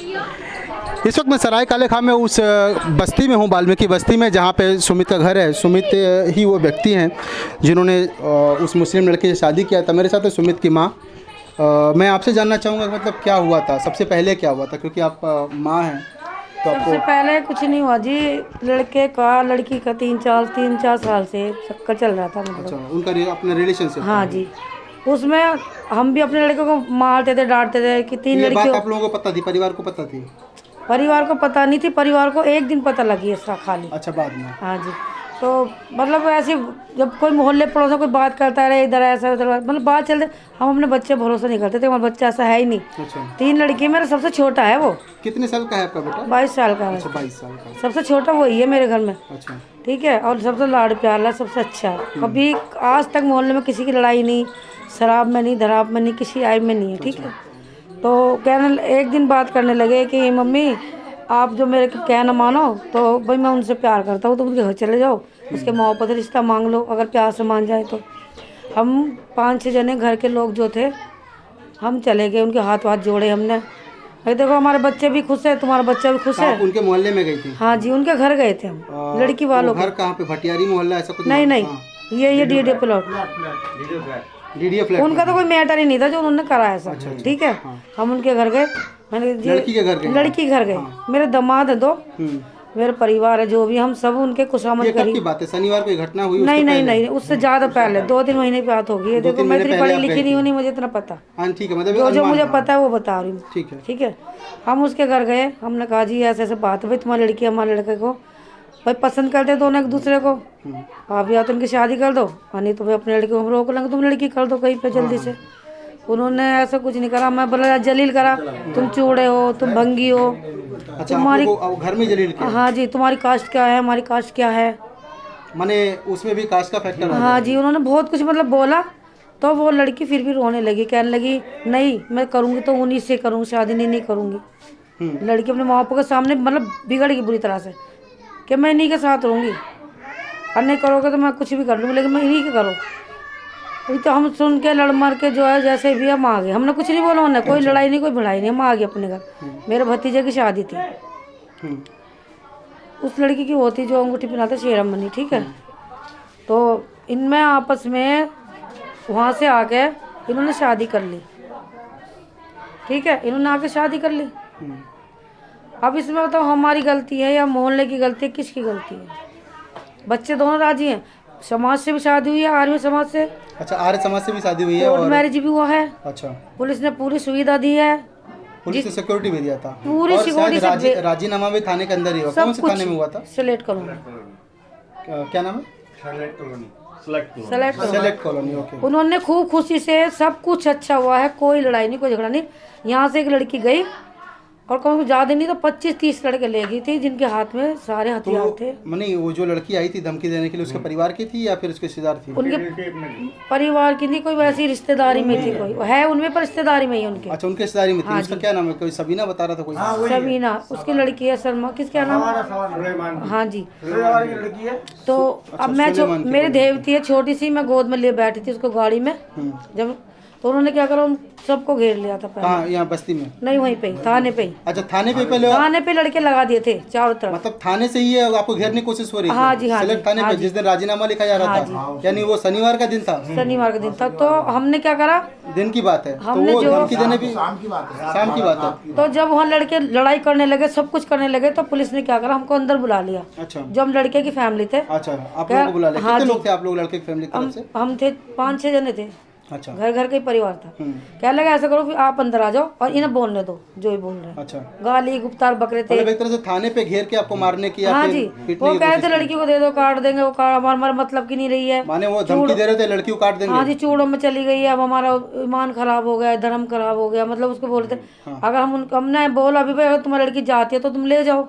इस वक्त मैं सराय काले खां में उस बस्ती में हूँ, वाल्मीकि बस्ती में, जहाँ पे सुमित का घर है। सुमित ही वो व्यक्ति हैं जिन्होंने उस मुस्लिम लड़के से शादी किया था। मेरे साथ है सुमित की माँ। मैं आपसे जानना चाहूँगा मतलब क्या हुआ था, सबसे पहले क्या हुआ था, क्योंकि आप माँ हैं तो आपको। सबसे पहले कुछ नहीं हुआ जी, लड़के का लड़की का 3-4 साल से चक्कर चल रहा था मतलब। अच्छा, उनका अपना रिलेशनशिप। हाँ जी, उसमें हम भी अपने लड़के को मारते थे, डांटते थे कि 3 ये बात लड़कियों। आप लोगों को पता थी, परिवार को पता थी? परिवार को पता नहीं थी, परिवार को एक दिन पता लगी इसका खाली। अच्छा, बाद में। हाँ जी, तो मतलब ऐसे जब कोई मोहल्ले पड़ोस कोई बात करता रहे, इधर ऐसा उधर, मतलब बात चलते, हम अपने बच्चे भरोसा नहीं करते थे, हमारा बच्चा ऐसा है ही नहीं। अच्छा, 3 लड़की, मेरा सबसे छोटा है वो। कितने साल का है आपका बेटा? 22 साल का है। अच्छा, 22 साल का। सबसे छोटा वही है मेरे घर में। अच्छा, ठीक है, और सबसे लाड़ प्यार है, सबसे अच्छा है। कभी आज तक मोहल्ले में किसी की लड़ाई नहीं, शराब में नहीं, धराब में नहीं, किसी आय में नहीं है। ठीक है, तो कहने एक दिन बात करने लगे कि मम्मी आप जो मेरे को कहना मानो तो भाई मैं उनसे प्यार करता हूँ, तो उनके घर चले जाओ, उसके मोहब्बत रिश्ता मांग लो, अगर प्यार से मान जाए तो। हम 5-6 जने घर के लोग जो थे, हम चले गए, उनके हाथ वाथ जोड़े हमने। भाई देखो हमारे बच्चे भी खुश है, तुम्हारा बच्चा भी खुश है। आप उनके मोहल्ले में गई थी? हाँ जी, उनके घर गए थे हम, लड़की वालों घर कहाँ पे, भटियारी मोहल्ला ऐसा कुछ? नहीं नहीं, हाँ। ये डीडी प्लॉट। DDA flat. उनका तो कोई मैटर ही नहीं था जो उन्होंने करा ऐसा। ठीक है, हम उनके घर गए, मैंने लड़की के घर गए? लड़की घर गए। मेरे दामाद है 2, मेरे परिवार है जो भी, हम सब उनके खुशामद ये कब करी। की बात है? शनिवार को ये घटना हुई? नहीं नहीं नहीं, उससे ज़्यादा पहले 2-3 महीने की बात होगी। देखो मैं इतनी पढ़ी लिखी नहीं हूँ, नहीं मुझे इतना पता। हाँ ठीक है, मतलब जो मुझे पता है वो बता रही हूँ। ठीक है। ठीक है, हम उसके घर गए, हमने कहा जी ऐसे ऐसे बात है भाई, तुम्हारी लड़की हमारे लड़के को भाई पसंद करते दोनों एक दूसरे को, आप या तो उनकी शादी कर दो, और नहीं तो भाई अपने लड़के को हम रोक लेंगे, तुम लड़की कर दो कहीं पे जल्दी से। उन्होंने ऐसा कुछ नहीं करा। मैं बोला जलील करा, तुम चूड़े हो, तुम भंगी हो। अच्छा, तुम्हारी घर में जलील किया? हाँ जी, तुम्हारी कास्ट क्या है, हमारी कास्ट क्या है, माने उसमें भी कास्ट का फैक्टर? हाँ जी, उन्होंने बहुत कुछ मतलब बोला। तो वो लड़की फिर भी रोने लगी, कहने लगी नहीं मैं करूँगी तो उन्हीं से करूँगी, शादी नहीं करूँगी। लड़की अपने माँ बाप के सामने मतलब बिगड़ गई बुरी तरह से कि मैं इन्हीं के साथ रहूँगी, और नहीं करोगे तो मैं कुछ भी कर लूँगी, लेकिन मैं इन्हीं के करो। अभी तो हम सुन के लड़ मर के जो है जैसे भी हम आ गए, हमने कुछ नहीं बोला, उन्हें कोई लड़ाई नहीं, कोई भिड़ाई नहीं, हम आ गए अपने घर। मेरे भतीजे की शादी थी, उस लड़की की होती जो अंगूठी पहनाते शेरमनी। ठीक है, तो इनमें आपस में वहाँ से आके इन्होंने शादी कर ली। ठीक है, इन्होंने आके शादी कर ली। अब इसमें बताओ हमारी गलती है या मोहल्ले की गलती है, किसकी गलती है? बच्चे दोनों राजी हैं, समाज से भी शादी हुई है, आर्मी समाज से। अच्छा, आर्य समाज से भी शादी हुई है, कोर्ट और मैरिज भी हुआ है। अच्छा, पुलिस ने पूरी सुविधा दी है, पुलिस ने सिक्योरिटी भी दिया था, पूरी और सिक्योरिटी शायद राजीनामा भी थाने के अंदर ही हुआ। कौन से थाने में हुआ था? सेलेक्ट करूँगा, क्या नाम है? Select colony. ओके। उन्होंने खूब खुशी से, सब कुछ अच्छा हुआ है, कोई लड़ाई नहीं, कोई झगड़ा नहीं। यहाँ से एक लड़की गई और कम ज़्यादा नहीं तो 25-30 लड़के ले गई थी, जिनके हाथ में सारे हथियार थे। मनी वो जो लड़की आई थी धमकी देने के लिए, उसके परिवार की थी या फिर उसके रिश्तेदार थी? उनके परिवार की नहीं, कोई वैसी रिश्तेदारी में थी, कोई है उनमें पर रिश्तेदारी में ही उनके। अच्छा, उनके रिश्तेदारी में थी। उसका क्या नाम है? कोई सबीना बता रहा था कोई? सबीना उसकी लड़की है, शर्मा किसका नाम? हाँ जी, तो अब मैं जो मेरी देवती है छोटी सी, मैं गोद में लिए बैठी थी उसको गाड़ी में, जब तो उन्होंने क्या करा, उन सबको घेर लिया था पहले। कहाँ? यहाँ बस्ती में? नहीं, वहीं पे थाने पे। अच्छा, थाने पे पहले? थाने पे लड़के लगा दिए थे चारों तरफ। मतलब थाने से ही है आपको घेरने की कोशिश हो रही है? हाँ जी, हाँ जी, सेलेक्ट थाने पे जिस दिन राजीनामा लिखा जा रहा था, यानी वो शनिवार का दिन था? शनिवार का दिन था। तो हमने क्या करा, दिन की बात है, तो वो धमकी देने भी शाम की बात है। तो जब वहाँ लड़के लड़ाई करने लगे, सब कुछ करने लगे, तो पुलिस ने क्या करा, हमको अंदर बुला लिया। अच्छा, जो हम लड़के की फैमिली थे। अच्छा, आप लोगों को बुला लिया? कितने लोग थे आप लोग लड़के की फैमिली की तरफ से? हम थे 5-6 जने थे। अच्छा, घर घर का ही परिवार था। क्या लगा ऐसा करो फिर आप अंदर आ जाओ और इन्हें बोलने दो जो ही बोल रहे हैं। अच्छा, गाली गुप्तार बकरे थे। मतलब एक तरह से थाने पे घेर के आपको मारने की? हाँ जी, वो कह रहे थे लड़की को दे दो, काट देंगे, वो हमारा मतलब की नहीं रही है। माने वो धमकी दे रहे थे लड़की को काट देंगे? हाँ जी, चूड़ों में चली गई है, अब हमारा ईमान खराब हो गया, धर्म खराब हो गया, मतलब उसको बोलते अगर हमने बोला अभी भाई अगर तुम्हारी लड़की जाती है तो तुम ले जाओ।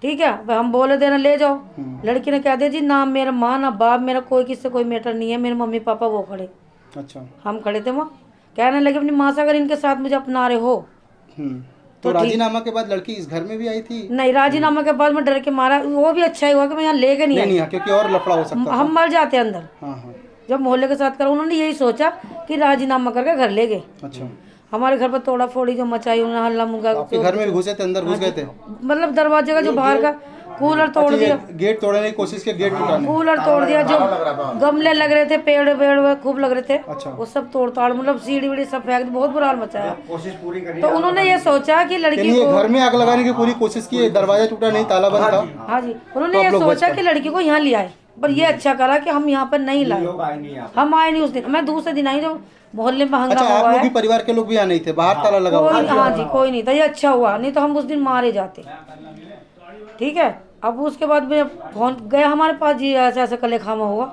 ठीक है, हम बोले देना ले जाओ। लड़की ने कह दिया जी ना मेरा माँ ना बाप, मेरा कोई किससे कोई मैटर नहीं है, मेरे मम्मी पापा वो खड़े। अच्छा, हम खड़े थे वहाँ। कहने लगे अपनी माँ से अगर इनके साथ मुझे अपना रहे हो। तो राजीनामा के बाद लड़की इस घर में भी आई थी? नहीं, राजीनामा के बाद मैं डर के मारा, वो भी अच्छा ही हुआ कि मैं यहाँ लेके नहीं नहीं, क्योंकि और लफड़ा हो सकता था। हम मर जाते अंदर। हाँ हाँ, जब मोहल्ले के साथ करा, उन्होंने यही सोचा कि राजीनामा करके घर ले गए। अच्छा, हमारे घर पर तोड़ा फोड़ी जो मचाई उन्होंने, हल्ला मुंगा, आपके घर में भी घुसे थे, अंदर घुस गए थे? मतलब दरवाजे का जो बाहर का कूलर तोड़ अच्छा, दिया, ये गेट तोड़ने की कोशिश की, गेट टूटाने? कूलर तोड़ दिया, जो गमले लग रहे थे, पेड़ वेड़ खूब लग रहे थे, अच्छा। वो सब तोड़ ताड़, मतलब सीढ़ी वीढ़ी सब फेंक, बहुत बुरा हाल मचाया। तो उन्होंने ये सोचा कि लड़की ये को, घर में आग लगाने की पूरी कोशिश की, दरवाजा टूटा नहीं, ताला बंद था। हाँ जी, उन्होंने ये सोचा कि लड़की को यहाँ ले आए, पर ये अच्छा करा कि हम यहाँ पर नहीं लाए, हम आए नहीं उस दिन। मैं दूसरे दिन आई जब मोहल्ले में अच्छा, हंगामा आप हुआ लोग भी है, परिवार के लोग भी यहाँ नहीं थे, बाहर ताला लगा हुआ? कोई, हाँ जी, कोई नहीं था, ये अच्छा हुआ, नहीं तो हम उस दिन मारे जाते। ठीक है, अब उसके बाद में फोन गया हमारे पास, जी ऐसे ऐसे कले खामा हुआ,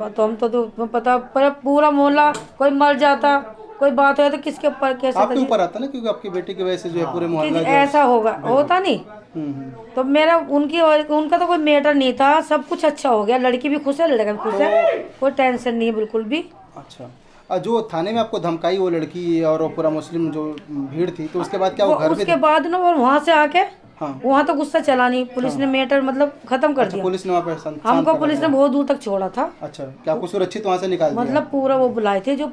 तो हम तो पता पर पूरा मोहल्ला, कोई मर जाता, कोई बात हो तो किसके ऊपर कैसे आपके ऊपर आता ना, क्योंकि आपकी बेटी की वजह से जो है पूरे मोहल्ला कि ऐसा होगा, होता नहीं। तो मेरा उनका तो कोई मैटर नहीं था, सब कुछ अच्छा हो गया, लड़की भी खुश है, लड़का भी खुश है, कोई टेंशन नहीं है बिल्कुल भी। अच्छा, जो थाने में आपको धमकाई वो लड़की और वो पूरा मुस्लिम जो भीड़ थी, तो उसके बाद क्या वो घर में? उसके बाद ना वो वहाँ से आके, हाँ, वहाँ तो गुस्सा चला नहीं, पुलिस ने मैटर मतलब खत्म कर दिया। पुलिस ने वहाँ पे हमको पुलिस ने बहुत दूर तक छोड़ा था। अच्छा, क्या आपको सुरक्षित वहाँ से निकाल दिया? मतलब पूरा वो बुलाए थे, जो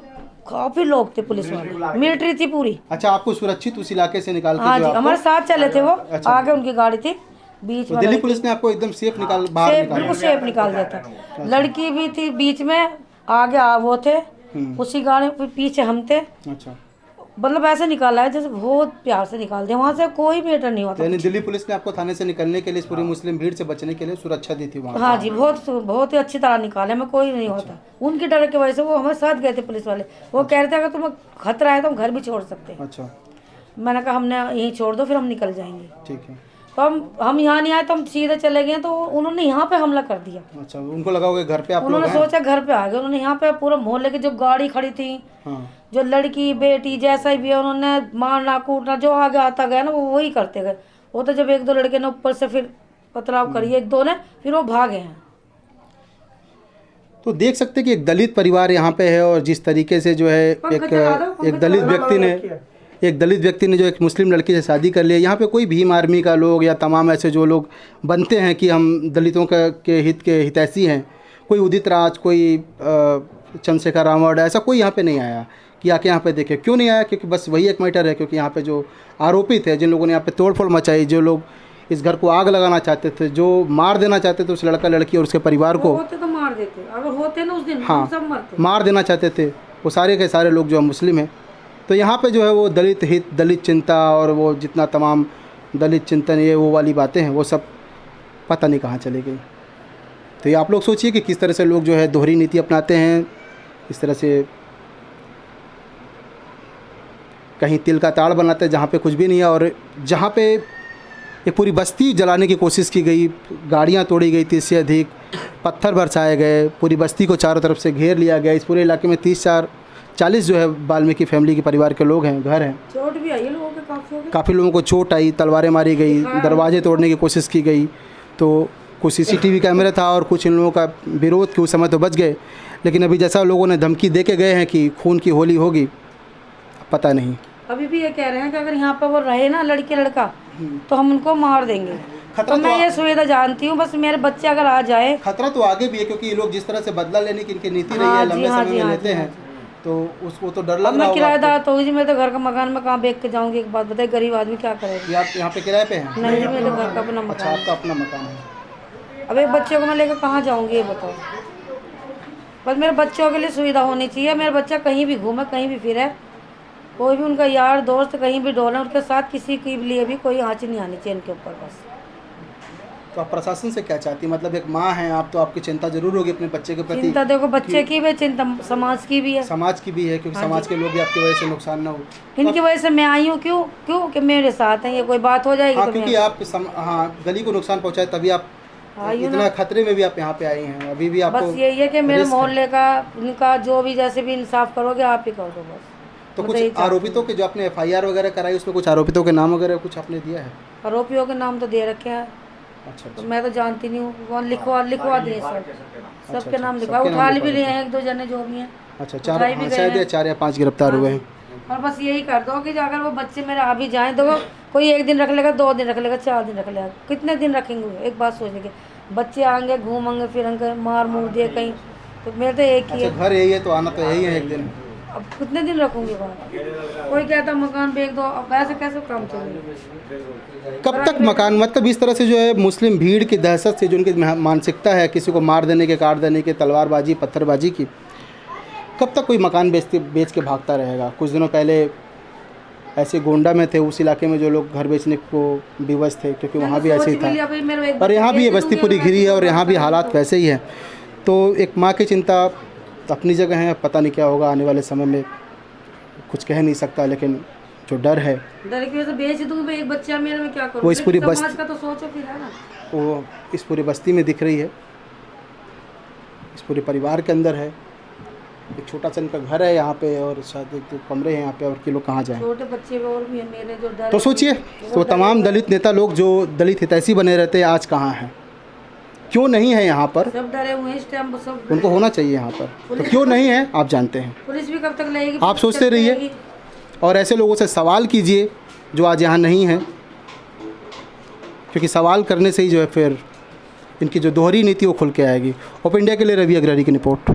काफी लोग थे, पुलिस वाले, मिलिट्री थी पूरी। अच्छा, आपको सुरक्षित उस इलाके से निकाल के हाँ जी, हमारे साथ चले थे वो, आगे उनकी गाड़ी थी, बीच में दिल्ली पुलिस ने आपको एकदम सेफ बाहर निकाल? बिल्कुल सेफ निकाल दिया था। लड़की भी थी बीच में, आगे वो थे उसी गाड़ी में, पीछे हम थे। अच्छा, मतलब ऐसे निकाला है जैसे बहुत प्यार से निकाल दिया, वहाँ से कोई मैटर नहीं हुआ था। यानी दिल्ली पुलिस ने आपको थाने से निकलने के लिए, इस पूरी मुस्लिम भीड़ से बचने के लिए सुरक्षा दी थी वहाँ? हाँ जी, बहुत ही अच्छी तरह निकाले, हमें कोई नहीं होता। उनकी डर की वजह से वो हमारे साथ गए थे पुलिस वाले, वो कह रहे थे अगर तुम्हें खतरा है तो हम घर भी छोड़ सकते हैं। अच्छा, मैंने कहा हमने यहीं छोड़ दो, फिर हम निकल जाएंगे। ठीक है। तो हम यहाँ नहीं आए, तो हम सीधे चले गए, तो उन्होंने यहाँ पे हमला कर दिया। अच्छा, उनको लगा होगा घर पे आप लोग उन्होंने हैं? सोचा घर पे आ गए, उन्होंने यहाँ पे पूरा मोहल्ले की जो गाड़ी खड़ी थी, हाँ, जो लड़की बेटी जैसा भी है, उन्होंने मारना कूटना, जो आगे आता गया ना वो वही करते गए। वो तो जब एक दो लड़के ने ऊपर से फिर पथराव करी, एक दो ने, फिर वो भागे हैं। तो देख सकते हैं कि एक दलित परिवार यहाँ पे है, और जिस तरीके से जो है एक दलित व्यक्ति ने जो एक मुस्लिम लड़की से शादी कर लिया। यहाँ पे कोई भीम आर्मी का लोग या तमाम ऐसे जो लोग बनते हैं कि हम दलितों के हित के हितैषी हैं, कोई उदित राज, कोई चंद्रशेखर रावण, ऐसा कोई यहाँ पे नहीं आया कि आके यहाँ पे देखे। क्यों नहीं आया? क्योंकि बस वही एक मैटर है, क्योंकि यहाँ पे जो आरोपित है, जिन लोगों ने यहाँ पे तोड़फोड़ मचाई, जो लोग इस घर को आग लगाना चाहते थे, जो मार देना चाहते थे उस लड़का लड़की और उसके परिवार को, होते तो मार देते, अगर होते ना उस दिन, हाँ, सब मरते। मार देना चाहते थे, वो सारे के सारे लोग जो मुस्लिम हैं। तो यहाँ पे जो है वो दलित हित, दलित चिंता और वो जितना तमाम दलित चिंतन, ये वो वाली बातें हैं, वो सब पता नहीं कहाँ चली गई। तो ये आप लोग सोचिए कि किस तरह से लोग जो है दोहरी नीति अपनाते हैं, इस तरह से कहीं तिल का ताड़ बनाते हैं जहाँ पे कुछ भी नहीं है, और जहाँ पे एक पूरी बस्ती जलाने की कोशिश की गई, गाड़ियाँ तोड़ी गई, 30 से अधिक पत्थर बरसाए गए, पूरी बस्ती को चारों तरफ से घेर लिया गया। इस पूरे इलाके में 30-40 जो है वाल्मीकि फैमिली के परिवार के लोग हैं, घर हैं। चोट भी आई है लोगों के, काफ़ी लोगों को चोट आई, तलवारें मारी गई, दरवाजे तोड़ने की कोशिश की गई। तो कुछ CCTV कैमरे था और कुछ इन लोगों का विरोध के उस समय तो बच गए, लेकिन अभी जैसा लोगों ने धमकी दे के गए हैं कि खून की होली होगी, पता नहीं। अभी भी ये कह रहे हैं कि अगर यहाँ पर वो रहे ना लड़की लड़का, तो हम उनको मार देंगे। तो मैं ये सुविधा जानती हूँ, बस मेरे बच्चे अगर आ जाए। खतरा तो आगे भी है, क्योंकि ये लोग जिस तरह से बदला लेने की इनकी नीति रही है, लंबे समय में लेते हैं, तो उसको तो डर लग रहा होगा। मैं किराएदार तो हूँ जी, मैं तो घर का मकान में कहाँ बेच के जाऊँगी? एक बात बताइए, गरीब आदमी क्या करेगा? आप यहाँ पे किराए पे हैं? नहीं, मेरे तो घर का अपना मकान। अच्छा, आपका अपना मकान है। अब एक बच्चे को मैं लेकर कहाँ जाऊँगी ये बताओ? बस मेरे बच्चों के लिए सुविधा होनी चाहिए, मेरा बच्चा कहीं भी घूमे, कहीं भी फिरे, कोई भी उनका यार दोस्त कहीं भी डोले, उनके साथ किसी के लिए भी कोई आँच नहीं आनी चाहिए उनके ऊपर। बस तो आप प्रशासन से क्या चाहती हैं? मतलब एक माँ हैं आप, तो आपकी चिंता जरूर होगी अपने बच्चे के प्रति। चिंता देखो बच्चे की भी चिंता, समाज की भी है। समाज की भी है, क्योंकि समाज के लोग भी आपकी वजह से नुकसान ना हो। इनकी वजह से मैं आई हूँ। क्यों कि मेरे साथ हैं, ये कोई बात हो जाएगी। हाँ, तो क्योंकि आप गली को नुकसान पहुँचाए, तभी आप इतना खतरे में भी आप यहाँ पे आई हैं। अभी भी आपको बस यही है कि मेरे मोहल्ले का इनका जो भी जैसे भी इंसाफ करोगे आप ही कर दो बस। तो कुछ आरोपितों के जो आपने FIR वगैरह कराई, उसमें कुछ आरोपितों के नाम वगैरह कुछ आपने दिया है? आरोपियों के नाम तो दे रखे हैं। अच्छा, तो मैं तो जानती नहीं हूँ, कौन लिखवा दिए सबके नाम लिखवा, उठा भी लिए हैं 1-2 जने जो भी हैं। अच्छा, 4 या 5 गिरफ्तार हुए हैं। और बस यही कर दो कि अगर वो बच्चे मेरे आ भी जाएँ तो कोई 1 दिन रख लेगा, 2 दिन रख लेगा, 4 दिन रख लेगा, कितने दिन रखेंगे? एक बात सोचने के, बच्चे आएंगे, घूमेंगे फिरेंगे, मार मुँह दिए कहीं, तो मेरे तो एक ही है। घर यही है तो आना तो यही है एक दिन। अब कितने दिन रखूंगी बाहर? कोई कहता मकान बेच दो, अब ऐसे कैसे काम चलेगा? कब तक मकान, मतलब इस तरह से जो है मुस्लिम भीड़ की दहशत से जो उनकी मानसिकता है, किसी को मार देने के, काट देने के, तलवारबाजी पत्थरबाजी की, कब तक कोई मकान बेच के भागता रहेगा? कुछ दिनों पहले ऐसे गोंडा में थे, उस इलाके में जो लोग घर बेचने को विवश थे, क्योंकि वहाँ भी ऐसे ही था और यहाँ भी ये बस्ती पूरी घिरी है और यहाँ भी हालात वैसे ही हैं। तो एक माँ की चिंता अपनी जगह है, पता नहीं क्या होगा आने वाले समय में, कुछ कह नहीं सकता, लेकिन जो डर है डर की वजह से बेच दूंगी भाई, एक बच्चा मेरे में क्या करूँ? वो इस पूरी समाज का तो सोचो फिर, है ना? वो इस पूरी बस्ती में दिख रही है, इस पूरे परिवार के अंदर है। एक छोटा सा इनका घर है यहाँ पे और शायद एक 2 कमरे हैं यहाँ पे, और कि लोग कहाँ जाएं? छोटे बच्चे और भी हैं मेरे जो डर। तो सोचिए, तो तमाम दलित नेता लोग जो दलित हितैषी बने रहते हैं आज कहाँ हैं? क्यों नहीं है यहाँ पर? सब डरे हुए हैं इस टाइम, सब उनको होना चाहिए यहाँ पर, तो क्यों नहीं है आप जानते हैं। पुलिस भी कब तक लगेगी? आप सोचते रहिए और ऐसे लोगों से सवाल कीजिए जो आज यहाँ नहीं हैं, क्योंकि सवाल करने से ही जो है फिर इनकी जो दोहरी नीति वो खुल के आएगी। ओपन इंडिया के लिए रवि अग्रवाल की रिपोर्ट।